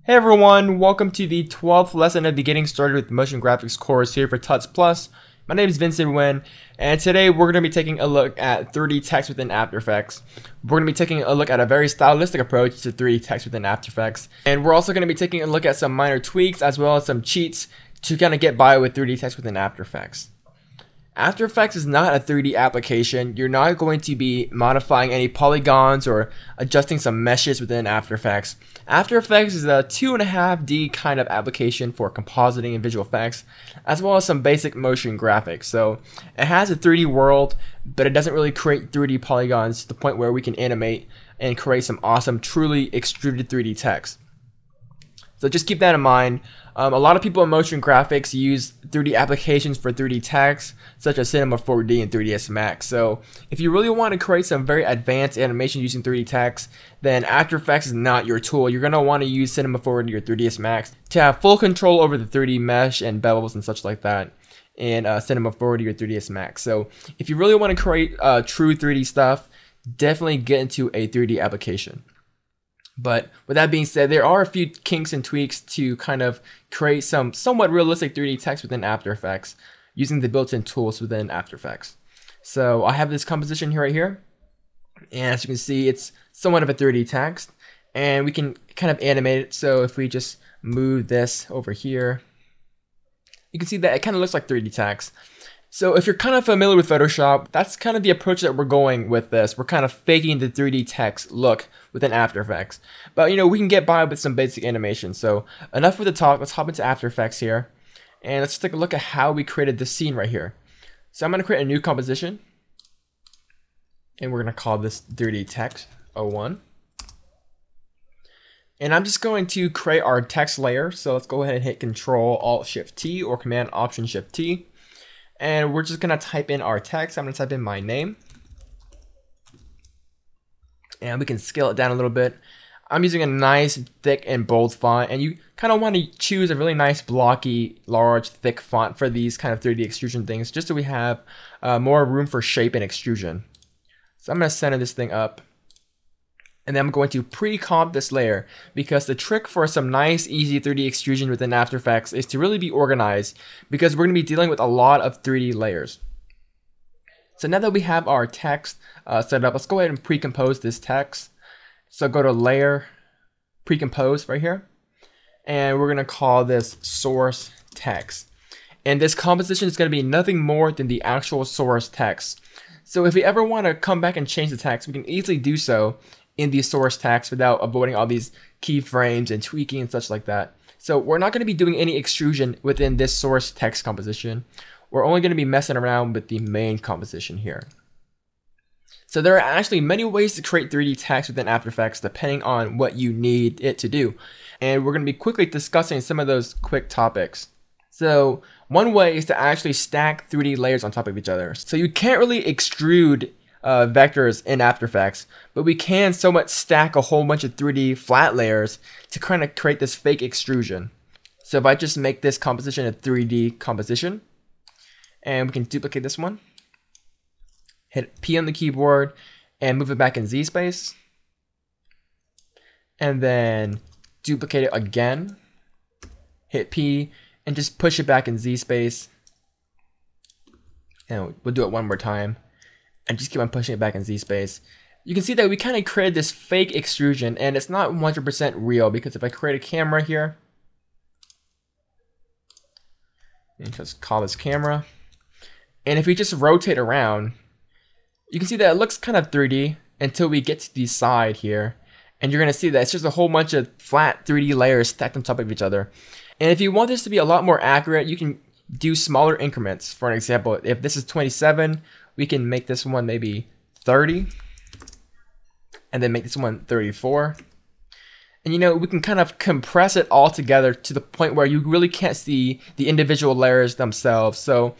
Hey everyone, welcome to the 12th lesson of the Getting Started with Motion Graphics course here for Tuts Plus. My name is VinhSon, and today we're going to be taking a look at 3D text within After Effects. We're going to be taking a look at a very stylistic approach to 3D text within After Effects. And we're also going to be taking a look at some minor tweaks as well as some cheats to kind of get by with 3D text within After Effects. After Effects is not a 3D application. You're not going to be modifying any polygons or adjusting some meshes within After Effects. After Effects is a 2.5D kind of application for compositing and visual effects, as well as some basic motion graphics. So it has a 3D world, but it doesn't really create 3D polygons to the point where we can animate and create some awesome, truly extruded 3D text. So just keep that in mind. A lot of people in motion graphics use 3D applications for 3D text, such as Cinema 4D and 3ds Max. So if you really want to create some very advanced animation using 3D text, then After Effects is not your tool. You're going to want to use Cinema 4D or 3ds Max to have full control over the 3D mesh and bevels and such like that in Cinema 4D or 3ds Max. So if you really want to create true 3D stuff, definitely get into a 3D application. But with that being said, there are a few kinks and tweaks to kind of create some somewhat realistic 3D text within After Effects using the built-in tools within After Effects. So I have this composition here right here, and as you can see, it's somewhat of a 3D text, and we can kind of animate it. So if we just move this over here, you can see that it kind of looks like 3D text. So if you're kind of familiar with Photoshop, that's kind of the approach that we're going with this. We're kind of faking the 3D text look within After Effects. But, you know, we can get by with some basic animation. So enough with the talk. Let's hop into After Effects here. And let's take a look at how we created this scene right here. So I'm going to create a new composition. And we're going to call this 3D text 01. And I'm just going to create our text layer. So let's go ahead and hit Control-Alt-Shift-T or Command-Option-Shift-T. And we're just going to type in our text. I'm going to type in my name. And we can scale it down a little bit. I'm using a nice, thick, and bold font. And you kind of want to choose a really nice, blocky, large, thick font for these kind of 3D extrusion things, just so we have more room for shape and extrusion. So I'm going to center this thing up. And then I'm going to pre-comp this layer, because the trick for some nice, easy 3D extrusion within After Effects is to really be organized, because we're going to be dealing with a lot of 3D layers. So now that we have our text set up, let's go ahead and pre-compose this text. So go to Layer, Pre-compose right here, and we're going to call this Source Text. And this composition is going to be nothing more than the actual source text. So if we ever want to come back and change the text, we can easily do so in the source text without avoiding all these keyframes and tweaking and such like that. So we're not going to be doing any extrusion within this source text composition. We're only going to be messing around with the main composition here. So there are actually many ways to create 3D text within After Effects depending on what you need it to do. And we're going to be quickly discussing some of those quick topics. So one way is to actually stack 3D layers on top of each other. So you can't really extrude vectors in After Effects, but we can somewhat stack a whole bunch of 3D flat layers to kind of create this fake extrusion. So if I just make this composition a 3D composition, and we can duplicate this one, hit P on the keyboard and move it back in Z space, and then duplicate it again, hit P and just push it back in Z space, and we'll do it one more time. And just keep on pushing it back in Z space. You can see that we kind of created this fake extrusion, and it's not 100% real, because if I create a camera here, and just call this camera, and if we just rotate around, you can see that it looks kind of 3D until we get to the side here, and you're going to see that it's just a whole bunch of flat 3D layers stacked on top of each other. And if you want this to be a lot more accurate, you can do smaller increments. For an example, if this is 27, we can make this one maybe 30, and then make this one 34. And you know, we can kind of compress it all together to the point where you really can't see the individual layers themselves. So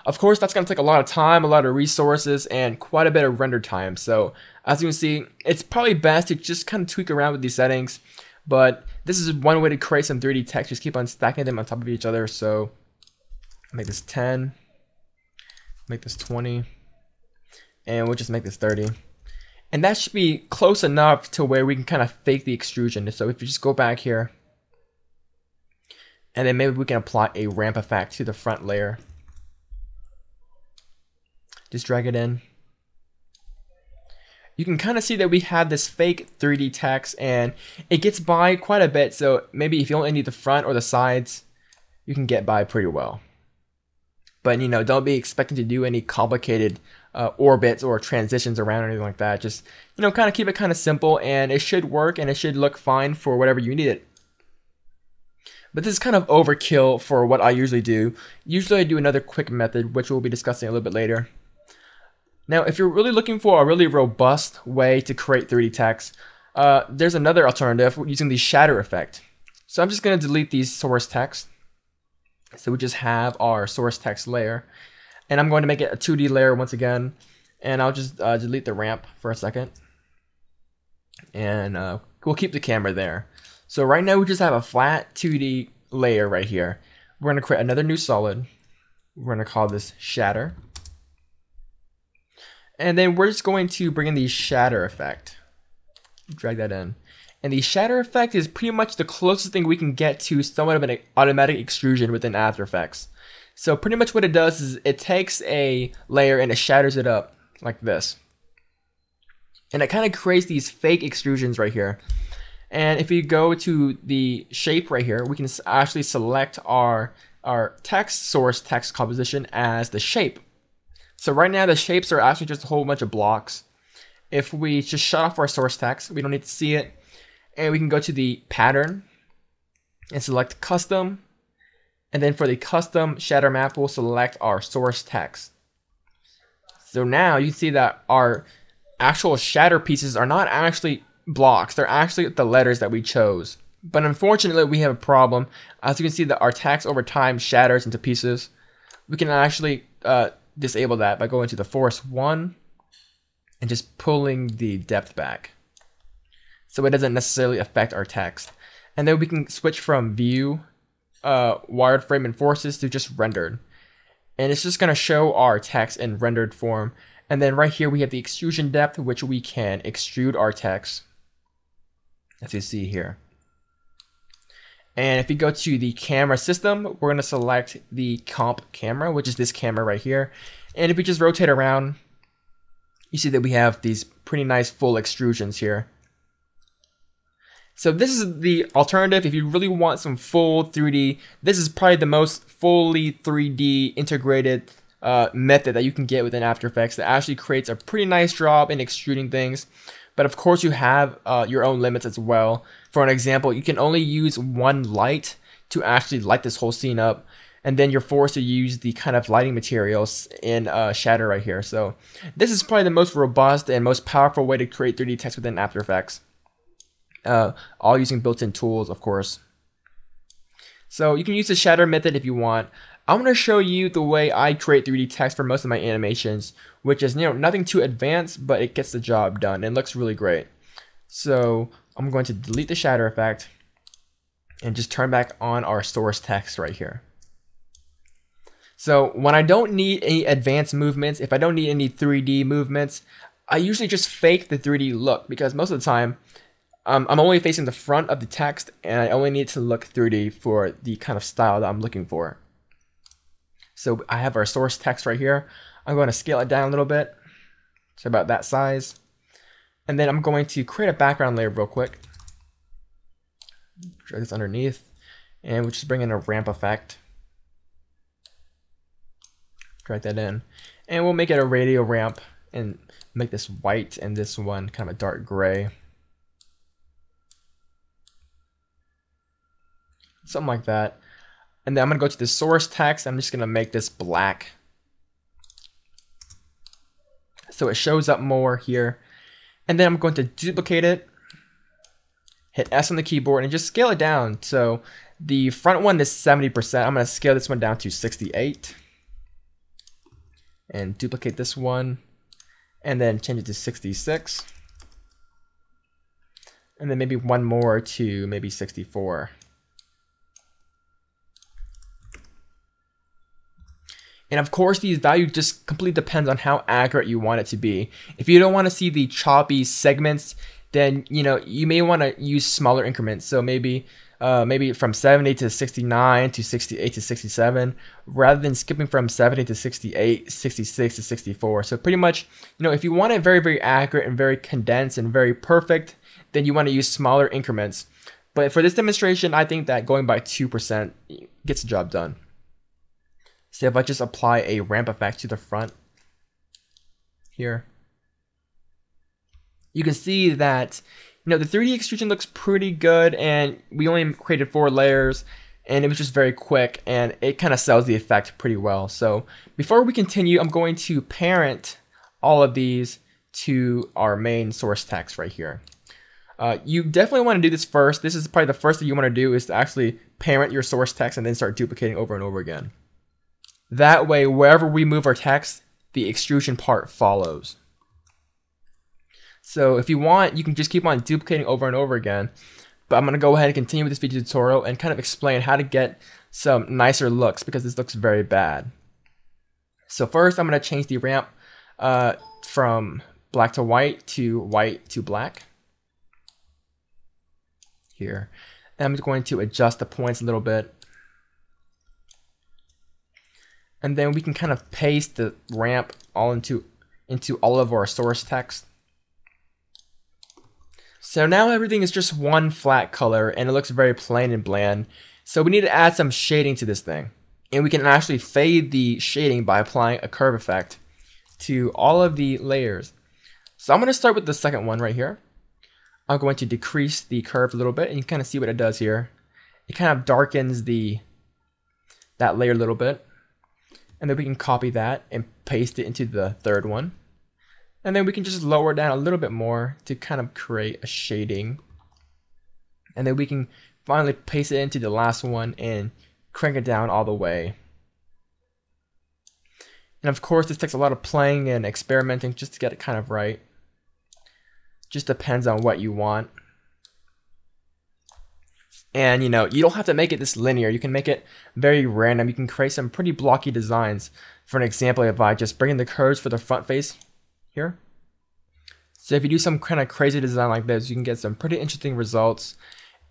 of course that's going to take a lot of time, a lot of resources, and quite a bit of render time. So as you can see, it's probably best to just kind of tweak around with these settings, but this is one way to create some 3D text. Just keep on stacking them on top of each other. So make this 10, make this 20, and we'll just make this 30. And that should be close enough to where we can kind of fake the extrusion. So if you just go back here And then maybe we can apply a ramp effect to the front layer. Just drag it in. You can kind of see that we have this fake 3D text and it gets by quite a bit. So maybe if you only need the front or the sides, you can get by pretty well. But you know, don't be expecting to do any complicated orbits or transitions around or anything like that. Just, you know, kind of keep it kind of simple and it should work and it should look fine for whatever you need it. But this is kind of overkill for what I usually do. Usually I do another quick method, which we'll be discussing a little bit later. Now, if you're really looking for a really robust way to create 3D text, there's another alternative using the shatter effect. So I'm just going to delete these source text. So we just have our source text layer. And I'm going to make it a 2D layer once again. And I'll just delete the ramp for a second. And we'll keep the camera there. So right now we just have a flat 2D layer right here. We're going to create another new solid. We're going to call this shatter. And then we're just going to bring in the shatter effect. Drag that in. And the shatter effect is pretty much the closest thing we can get to somewhat of an automatic extrusion within After Effects. So pretty much what it does is it takes a layer and it shatters it up like this. And it kind of creates these fake extrusions right here. And if you go to the shape right here, we can actually select our text source text composition as the shape. So right now the shapes are actually just a whole bunch of blocks. If we just shut off our source text, we don't need to see it. And we can go to the pattern and select custom. And then for the custom shatter map, we'll select our source text. So now you see that our actual shatter pieces are not actually blocks. They're actually the letters that we chose. But unfortunately, we have a problem. As you can see that our text over time shatters into pieces. We can actually disable that by going to the force 1 and just pulling the depth back. So it doesn't necessarily affect our text. And then we can switch from view, wireframe and forces to just rendered. And it's just going to show our text in rendered form. And then right here we have the extrusion depth, which we can extrude our text, as you see here. And if you go to the camera system, we're going to select the comp camera, which is this camera right here. And if we just rotate around, you see that we have these pretty nice full extrusions here. So this is the alternative. If you really want some full 3D, this is probably the most fully 3D integrated method that you can get within After Effects that actually creates a pretty nice job in extruding things. But of course you have your own limits as well. For an example, you can only use one light to actually light this whole scene up. And then you're forced to use the kind of lighting materials in Shatter right here. So this is probably the most robust and most powerful way to create 3D text within After Effects. All using built-in tools, of course. So you can use the shatter method if you want. I'm going to show you the way I create 3D text for most of my animations, which is, you know, nothing too advanced, but it gets the job done and looks really great. So I'm going to delete the shatter effect and just turn back on our source text right here. So when I don't need any advanced movements, if I don't need any 3D movements, I usually just fake the 3D look, because most of the time I'm only facing the front of the text and I only need to look 3D for the kind of style that I'm looking for. So I have our source text right here. I'm going to scale it down a little bit to about that size. And then I'm going to create a background layer real quick. Drag this underneath. And we'll just bring in a ramp effect. Drag that in. And we'll make it a radial ramp and make this white and this one kind of a dark gray. Something like that. And then I'm going to go to the source text. I'm just going to make this black, so it shows up more here. And then I'm going to duplicate it, hit S on the keyboard, and just scale it down. So the front one is 70%. I'm going to scale this one down to 68. And duplicate this one. And then change it to 66. And then maybe one more to maybe 64. And of course, these values just completely depends on how accurate you want it to be. If you don't want to see the choppy segments, then you may want to use smaller increments. So maybe maybe from 70 to 69 to 68 to 67, rather than skipping from 70 to 68, 66 to 64. So pretty much, if you want it very, very accurate and very condensed and very perfect, then you want to use smaller increments. But for this demonstration, I think that going by 2% gets the job done. So if I just apply a ramp effect to the front here, you can see that the 3D extrusion looks pretty good, and we only created 4 layers, and it was just very quick, and it kind of sells the effect pretty well. So before we continue, I'm going to parent all of these to our main source text right here. You definitely want to do this first. This is probably the first thing you want to do, is to actually parent your source text and then start duplicating over and over again. That way, wherever we move our text, the extrusion part follows. So if you want, you can just keep on duplicating over and over again. But I'm going to go ahead and continue with this video tutorial and kind of explain how to get some nicer looks, because this looks very bad. So first, I'm going to change the ramp from black to white to black here. And I'm just going to adjust the points a little bit. And then we can kind of paste the ramp all into all of our source text. So now everything is just one flat color, and it looks very plain and bland. So we need to add some shading to this thing. And we can actually fade the shading by applying a curve effect to all of the layers. So I'm going to start with the second one right here. I'm going to decrease the curve a little bit, and you can kind of see what it does here. It kind of darkens that layer a little bit. And then we can copy that and paste it into the third one. And then we can just lower it down a little bit more to kind of create a shading. And then we can finally paste it into the last one and crank it down all the way. And of course, this takes a lot of playing and experimenting just to get it kind of right. Just depends on what you want. And you don't have to make it this linear. You can make it very random. You can create some pretty blocky designs. For an example, if I just bring in the curves for the front face here. So if you do some kind of crazy design like this, you can get some pretty interesting results.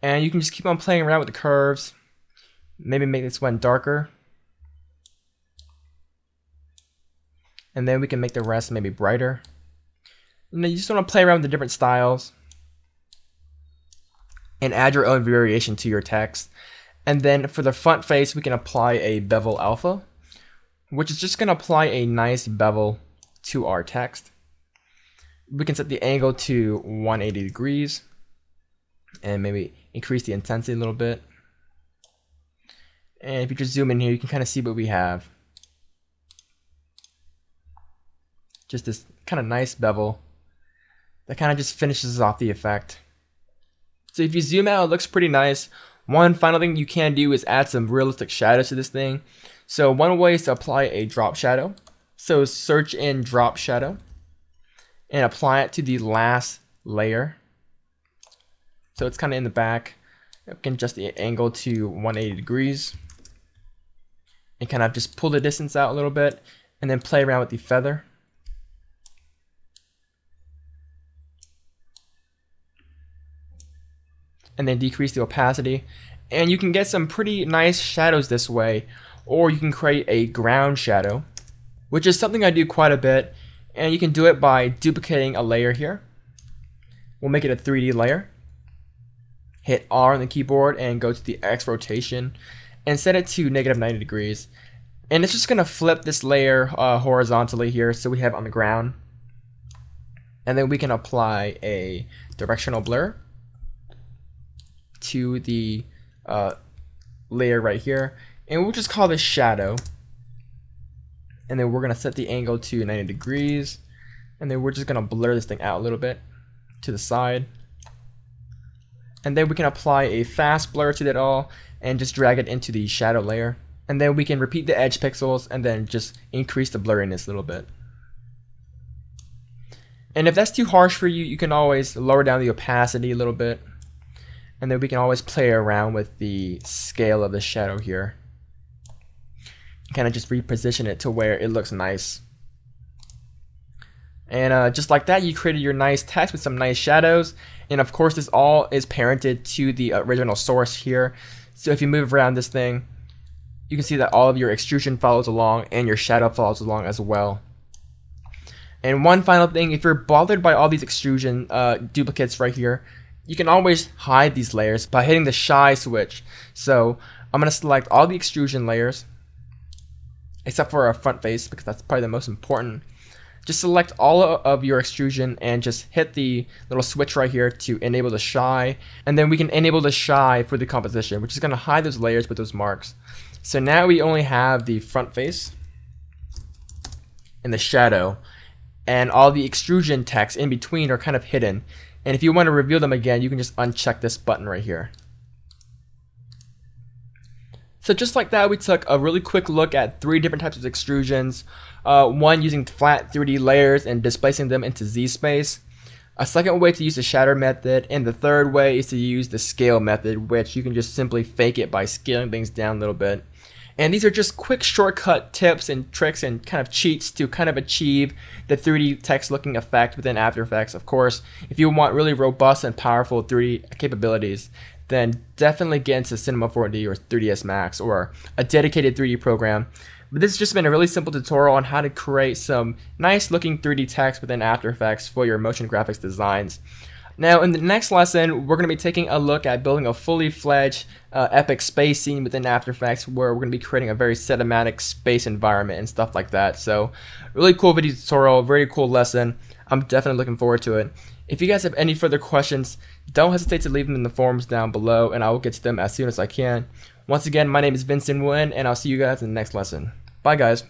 And you can just keep on playing around with the curves. Maybe make this one darker. And then we can make the rest maybe brighter. And then you just want to play around with the different styles and add your own variation to your text. And then for the front face, we can apply a bevel alpha, which is just going to apply a nice bevel to our text. We can set the angle to 180 degrees and maybe increase the intensity a little bit. And if you just zoom in here, you can kind of see what we have. Just this kind of nice bevel that kind of just finishes off the effect. So if you zoom out, it looks pretty nice. One final thing you can do is add some realistic shadows to this thing. So one way is to apply a drop shadow. So search in drop shadow and apply it to the last layer. So it's kind of in the back. You can adjust the angle to 180 degrees and kind of just pull the distance out a little bit and then play around with the feather. And then decrease the opacity, and you can get some pretty nice shadows this way, or you can create a ground shadow, which is something I do quite a bit, and you can do it by duplicating a layer here. We'll make it a 3D layer, hit R on the keyboard and go to the X rotation and set it to -90 degrees, and it's just gonna flip this layer horizontally here so we have it on the ground. And then we can apply a directional blur to the layer right here, and we'll just call this shadow. And then we're gonna set the angle to 90 degrees, and then we're just gonna blur this thing out a little bit to the side. And then we can apply a fast blur to that all and just drag it into the shadow layer. And then we can repeat the edge pixels and then just increase the blurriness a little bit. And if that's too harsh for you, you can always lower down the opacity a little bit. And then we can always play around with the scale of the shadow here. Kind of just reposition it to where it looks nice. And just like that, you created your nice text with some nice shadows. And of course, this all is parented to the original source here. So if you move around this thing, you can see that all of your extrusion follows along and your shadow follows along as well. And one final thing, if you're bothered by all these extrusion duplicates right here, you can always hide these layers by hitting the shy switch. So I'm going to select all the extrusion layers, except for our front face, because that's probably the most important. Just select all of your extrusion and just hit the little switch right here to enable the shy. And then we can enable the shy for the composition, which is going to hide those layers with those marks. So now we only have the front face and the shadow. And all the extrusion text in between are kind of hidden. And if you want to reveal them again, you can just uncheck this button right here. So just like that, we took a really quick look at 3 different types of extrusions. One using flat 3D layers and displacing them into Z-space. A second way to use the shatter method, and the third way is to use the scale method, which you can just simply fake it by scaling things down a little bit. And these are just quick shortcut tips and tricks and kind of cheats to kind of achieve the 3D text looking effect within After Effects. Of course, if you want really robust and powerful 3D capabilities, then definitely get into Cinema 4D or 3ds Max or a dedicated 3D program. But this has just been a really simple tutorial on how to create some nice looking 3D text within After Effects for your motion graphics designs. Now in the next lesson, we're going to be taking a look at building a fully fledged epic space scene within After Effects, where we're going to be creating a very cinematic space environment and stuff like that. So really cool video tutorial, very cool lesson. I'm definitely looking forward to it. If you guys have any further questions, don't hesitate to leave them in the forums down below, and I will get to them as soon as I can. Once again, my name is VinhSon, and I'll see you guys in the next lesson. Bye guys.